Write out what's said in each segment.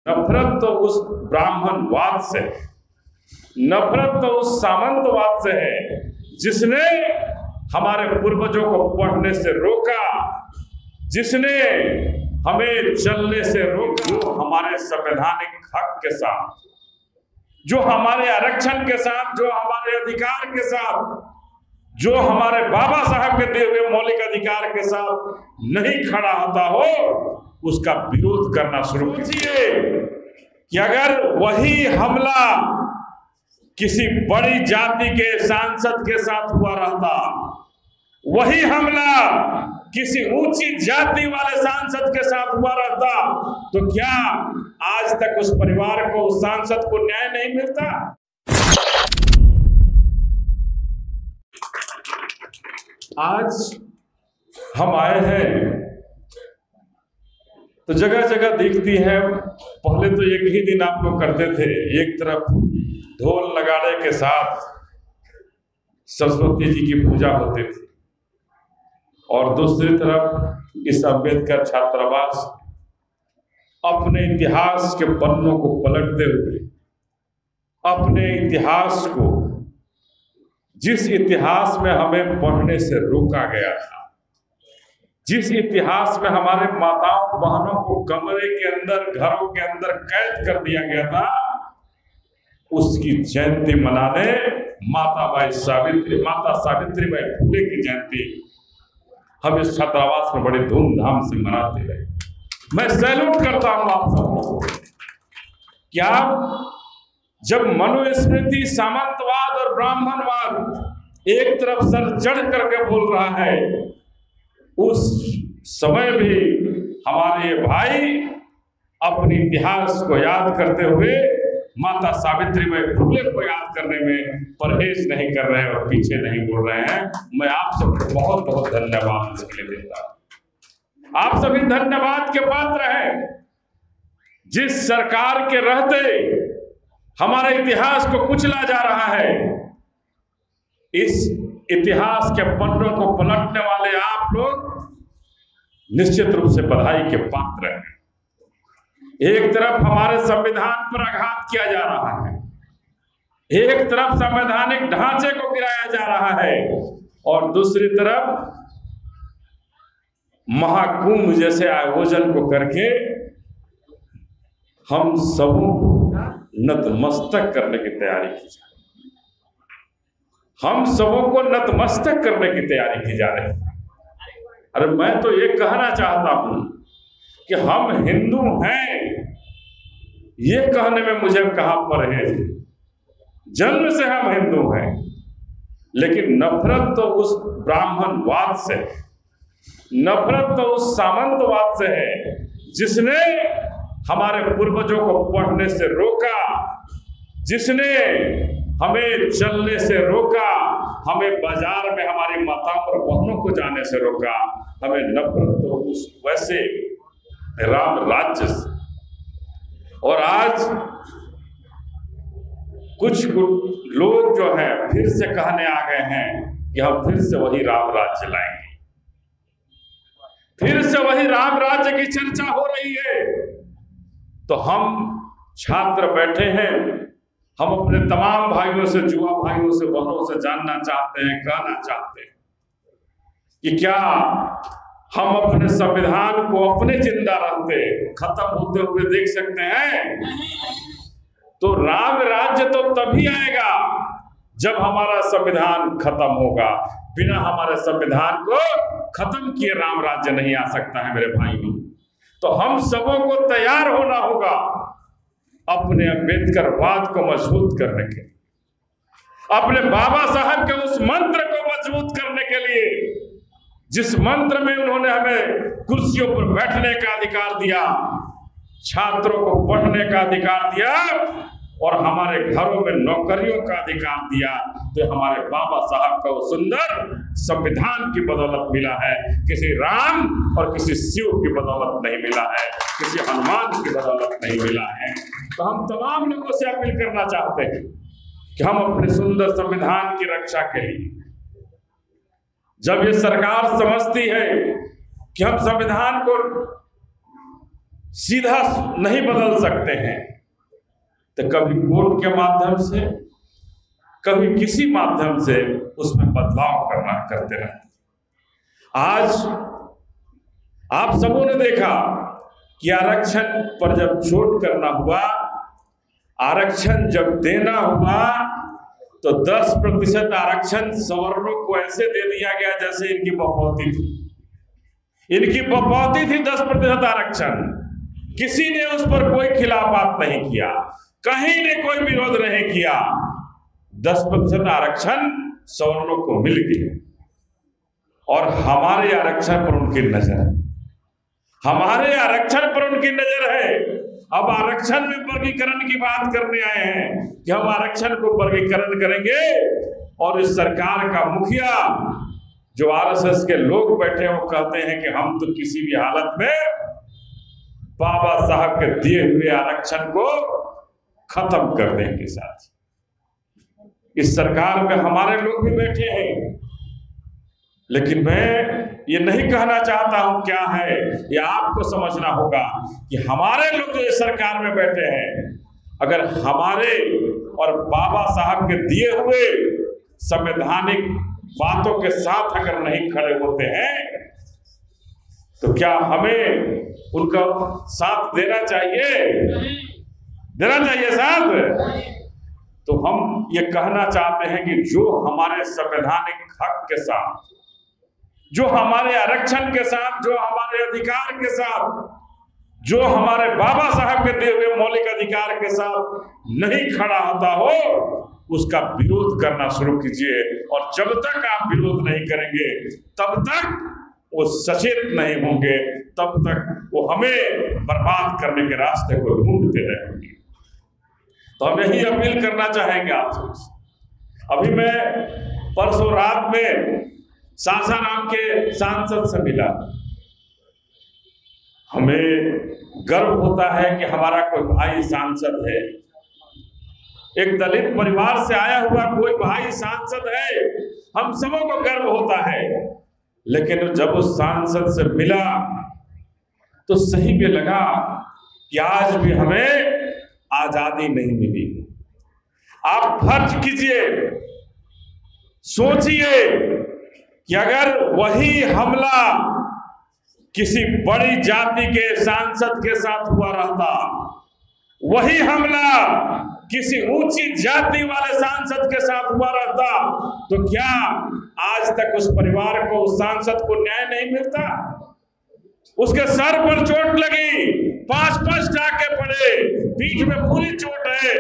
नफरत तो उस ब्राह्मणवाद से, नफरत तो उस सामंतवाद से है जिसने हमारे पूर्वजों को पढ़ने से रोका, जिसने हमें चलने से रोका। जो हमारे संवैधानिक हक के साथ, जो हमारे आरक्षण के साथ, जो हमारे अधिकार के साथ, जो हमारे बाबा साहब के दिए हुए मौलिक अधिकार के साथ नहीं खड़ा होता हो, उसका विरोध करना शुरू कीजिए। कि अगर वही हमला किसी बड़ी जाति के सांसद के साथ हुआ रहता, वही हमला किसी ऊंची जाति वाले सांसद के साथ हुआ रहता, तो क्या आज तक उस परिवार को, उस सांसद को न्याय नहीं मिलता? आज हम आए हैं तो जगह जगह दिखती है। पहले तो एक ही दिन आप लोग करते थे, एक तरफ ढोल नगाड़े के साथ सरस्वती जी की पूजा होती थी और दूसरी तरफ इस अंबेडकर छात्रावास अपने इतिहास के पन्नों को पलटते हुए, अपने इतिहास को, जिस इतिहास में हमें पढ़ने से रोका गया था, जिस इतिहास में हमारे माताओं बहनों को कमरे के अंदर, घरों के अंदर कैद कर दिया गया था, उसकी जयंती मनाने माता सावित्रीबाई फुले की जयंती हम इस छात्रावास में बड़े धूमधाम से मनाते रहे। मैं सैल्यूट करता हूं आप सबको। क्या जब मनुस्मृति सामंतवाद और ब्राह्मणवाद एक तरफ सर चढ़ करके बोल रहा है, उस समय भी हमारे ये भाई अपने इतिहास को याद करते हुए माता सावित्रीबाई फुले को याद करने में परहेज नहीं कर रहे हैं और पीछे नहीं मुड़ रहे हैं। मैं आप सबको बहुत बहुत धन्यवाद इसके लिए देता हूं। आप सभी धन्यवाद के पात्र हैं। जिस सरकार के रहते हमारे इतिहास को कुचला जा रहा है, इस इतिहास के पन्नों को पलटने वाले आप लोग निश्चित रूप से बधाई के पात्र हैं। एक तरफ हमारे संविधान पर आघात किया जा रहा है, एक तरफ संवैधानिक ढांचे को गिराया जा रहा है और दूसरी तरफ महाकुंभ जैसे आयोजन को करके हम सबों को नतमस्तक करने की तैयारी की जा रही है। हम सबों को नतमस्तक करने की तैयारी की जा रही है। अरे मैं तो ये कहना चाहता हूं कि हम हिंदू हैं, ये कहने में मुझे कहां परहेज है। जन्म से हम हिंदू हैं, लेकिन नफरत तो उस ब्राह्मणवाद से, नफरत तो उस सामंतवाद से है जिसने हमारे पूर्वजों को पढ़ने से रोका, जिसने हमें चलने से रोका, हमें बाजार में हमारी माताओं और बहनों को जाने से रोका। हमें नफरत तो उस वैसे राम राज्य से। और आज कुछ लोग जो हैं फिर से कहने आ गए हैं कि हम फिर से वही राम राज्य लाएंगे, फिर से वही राम राज्य की चर्चा हो रही है। तो हम छात्र बैठे हैं, हम अपने तमाम भाइयों से, युवा भाइयों से, बहनों से जानना चाहते हैं, कहना चाहते हैं कि क्या हम अपने संविधान को अपने जिंदा रहते खत्म होते हुए देख सकते हैं? तो राम राज्य तो तभी आएगा जब हमारा संविधान खत्म होगा। बिना हमारे संविधान को खत्म किए राम राज्य नहीं आ सकता है मेरे भाइयों। तो हम सबों को तैयार होना होगा अपने अम्बेडकरवाद को मजबूत करने के लिए, अपने बाबा साहब के उस मंत्र को मजबूत करने के लिए, जिस मंत्र में उन्होंने हमें कुर्सियों पर बैठने का अधिकार दिया, छात्रों को पढ़ने का अधिकार दिया और हमारे घरों में नौकरियों का अधिकार दिया। तो हमारे बाबा साहब का वो सुंदर संविधान की बदौलत मिला है, किसी राम और किसी शिव की बदौलत नहीं मिला है, किसी हनुमान की बदौलत नहीं मिला है। तो हम तमाम लोगों से अपील करना चाहते हैं कि हम अपने सुंदर संविधान की रक्षा के लिए, जब ये सरकार समझती है कि हम संविधान को सीधा नहीं बदल सकते हैं, तो कभी कोर्ट के माध्यम से, कभी किसी माध्यम से उसमें बदलाव करते रहते। आज आप सबों ने देखा कि आरक्षण पर जब चोट करना हुआ, आरक्षण जब देना हुआ, तो 10% आरक्षण सवर्णों को ऐसे दे दिया गया जैसे इनकी बपौती थी। इनकी बपौती थी 10% आरक्षण। किसी ने उस पर कोई खिलाफत नहीं किया, कहीं ने कोई विरोध नहीं किया। 10% आरक्षण सवर्णों को मिल गया और हमारे आरक्षण पर उनकी नजर है, हमारे आरक्षण पर उनकी नजर है। अब आरक्षण में वर्गीकरण की बात करने आए हैं कि हम आरक्षण को वर्गीकरण करेंगे, और इस सरकार का मुखिया जो आरएसएस के लोग बैठे हैं वो कहते हैं कि हम तो किसी भी हालत में बाबा साहब के दिए हुए आरक्षण को खत्म कर देंगे। साथ इस सरकार में हमारे लोग भी बैठे हैं, लेकिन मैं ये नहीं कहना चाहता हूं क्या है, ये आपको समझना होगा कि हमारे लोग जो इस सरकार में बैठे हैं, अगर हमारे और बाबा साहब के दिए हुए संवैधानिक बातों के साथ अगर नहीं खड़े होते हैं, तो क्या हमें उनका साथ देना चाहिए? देना चाहिए साथ? तो हम ये कहना चाहते हैं कि जो हमारे संवैधानिक हक के साथ, जो हमारे आरक्षण के साथ, जो हमारे अधिकार के साथ, जो हमारे बाबा साहब के दिए हुए मौलिक अधिकार के साथ नहीं खड़ा होता हो, उसका विरोध करना शुरू कीजिए। और जब तक आप विरोध नहीं करेंगे, तब तक वो सचेत नहीं होंगे, तब तक वो हमें बर्बाद करने के रास्ते को ढूंढते रहेंगे। तो हम यही अपील करना चाहेंगे आपसे। अभी मैं परसों रात में सासाराम के सांसद से मिला। हमें गर्व होता है कि हमारा कोई भाई सांसद है, एक दलित परिवार से आया हुआ कोई भाई सांसद है, हम सबों को गर्व होता है। लेकिन जब उस सांसद से मिला तो सही में लगा कि आज भी हमें आजादी नहीं मिली। आप फर्ज कीजिए, सोचिए कि अगर वही हमला किसी बड़ी जाति के सांसद के साथ हुआ रहता, वही हमला किसी ऊंची जाति वाले सांसद के साथ हुआ रहता, तो क्या आज तक उस परिवार को, उस सांसद को न्याय नहीं मिलता? उसके सर पर चोट लगी, 5 टाके पड़े, पीठ में पूरी चोट है,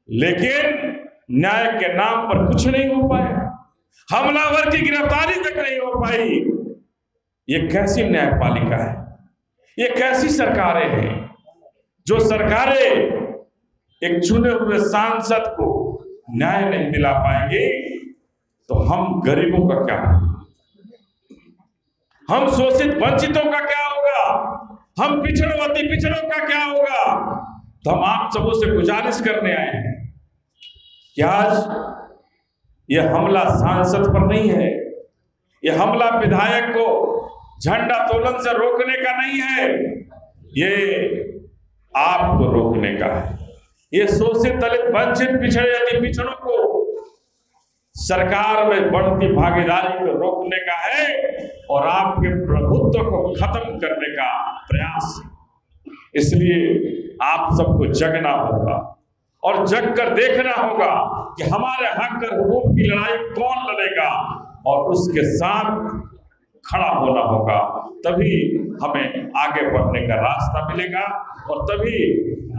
लेकिन न्याय के नाम पर कुछ नहीं हो पाया। हमलावर की गिरफ्तारी तक नहीं हो पाई। ये कैसी न्यायपालिका है? ये कैसी सरकारें हैं? जो सरकारें एक चुने हुए सांसद को न्याय नहीं दिला पाएंगे, तो हम गरीबों का क्या होगा? हम शोषित वंचितों का क्या होगा? हम पिछड़ों का क्या होगा? तो हम आप सबों से गुजारिश करने आए हैं कि आज यह हमला सांसद पर नहीं है, यह हमला विधायक को झंडा तोलन से रोकने का नहीं है, ये आपको रोकने का है। ये शोषित, दलित, वंचित, पिछड़े, अति पिछड़ों को सरकार में बढ़ती भागीदारी को रोकने का है और आपके प्रभुत्व को खत्म करने का प्रयास है। इसलिए आप सबको जगना होगा और जग कर देखना होगा कि हमारे हक और हुकूक की लड़ाई कौन लड़ेगा, और उसके साथ खड़ा होना होगा। तभी हमें आगे बढ़ने का रास्ता मिलेगा और तभी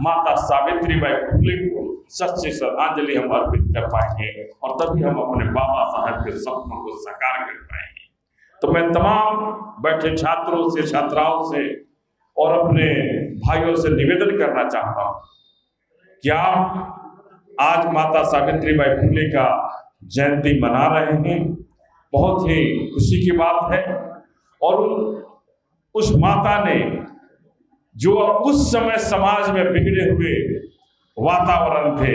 माता सावित्रीबाई फुले को सच्ची श्रद्धांजलि हम अर्पित कर पाएंगे और तभी हम अपने बाबा साहब के सपनों को साकार कर पाएंगे। तो मैं तमाम बैठे छात्रों से, छात्राओं से और अपने भाइयों से निवेदन करना चाहता हूँ कि आप आज माता सावित्रीबाई फुले का जयंती मना रहे हैं, बहुत ही खुशी की बात है। और उस माता ने जो उस समय समाज में बिगड़े हुए वातावरण थे,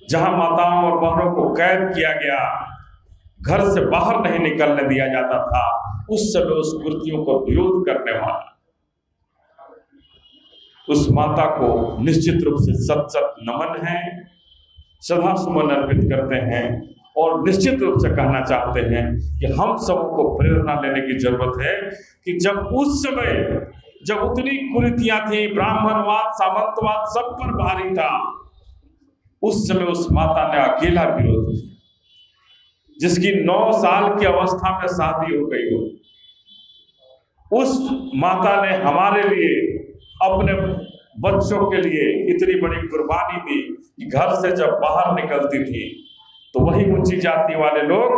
जहां माताओं और बहनों को कैद किया गया, घर से बाहर नहीं निकलने दिया जाता था, उस समय उस कुर्तियों को विरोध करने वाला उस माता को निश्चित रूप से सत सत नमन है, श्रद्धा सुमन अर्पित करते हैं और निश्चित रूप से कहना चाहते हैं कि हम सबको प्रेरणा लेने की जरूरत है कि जब उस समय जब उतनी कुरीतियां थी, ब्राह्मणवाद सामंतवाद सब पर भारी था, उस समय उस माता ने अकेला विरोध किया, जिसकी 9 साल की अवस्था में शादी हो गई हो, उस माता ने हमारे लिए अपने बच्चों के लिए इतनी बड़ी कुर्बानी दी कि घर से जब बाहर निकलती थी तो वही ऊंची जाति वाले लोग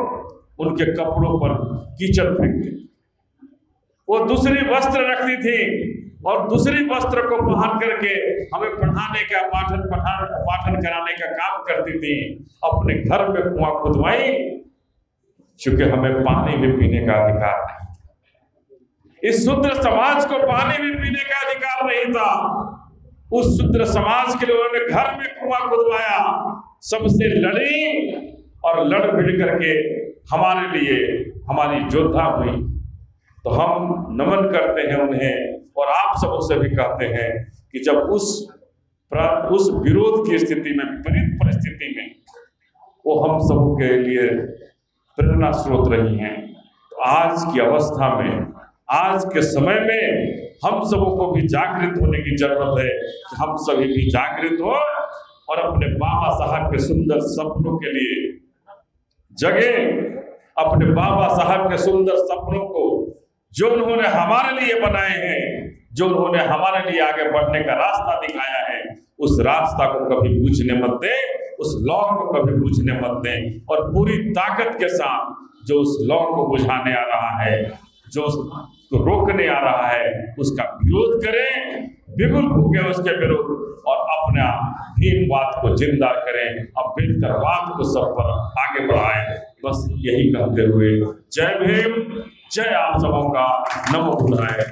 उनके कपड़ों पर कीचड़ फेंकते, वो दूसरी वस्त्र रखती थी और दूसरी वस्त्र को पहन करके हमें पढ़ाने का पाठन कराने का काम करती थी। अपने घर में कुआं खुदवाई, क्योंकि हमें पानी भी पीने का अधिकार नहीं। इस शूद्र समाज को पानी भी पीने का अधिकार नहीं था। उस शूद्र समाज के लोगों ने घर में कुआं खुदवाया, सबसे लड़ी और लड़ भिड़ करके हमारे लिए हमारी योद्धा हुई। तो हम नमन करते हैं उन्हें और आप सबों से भी कहते हैं कि जब उस विरोध की स्थिति में, विपरीत परिस्थिति में वो हम सबों के लिए प्रेरणा स्रोत रही हैं, तो आज की अवस्था में, आज के समय में हम सबों को भी जागृत होने की जरूरत है कि हम सभी भी जागृत हो और अपने बाबा साहब के सुंदर सपनों के लिए जगे। अपने बाबा साहब के सुंदर सपनों को जो उन्होंने हमारे लिए बनाए हैं, जो उन्होंने हमारे लिए आगे बढ़ने का रास्ता दिखाया है, उस रास्ता को कभी बुझने मत दें, उस लौ को कभी बुझने मत दें और पूरी ताकत के साथ जो उस लौ को बुझाने आ रहा है, जो उसको रोकने आ रहा है, उसका विरोध करें, बिगुल फूके उसके विरुद्ध और अपना भीमवाद को जिंदा करें, अम्बेडकरवाद को सब पर आगे बढ़ाएं। बस यही कहते हुए जय भीम, जय आप सबों का नमो बुद्धाय।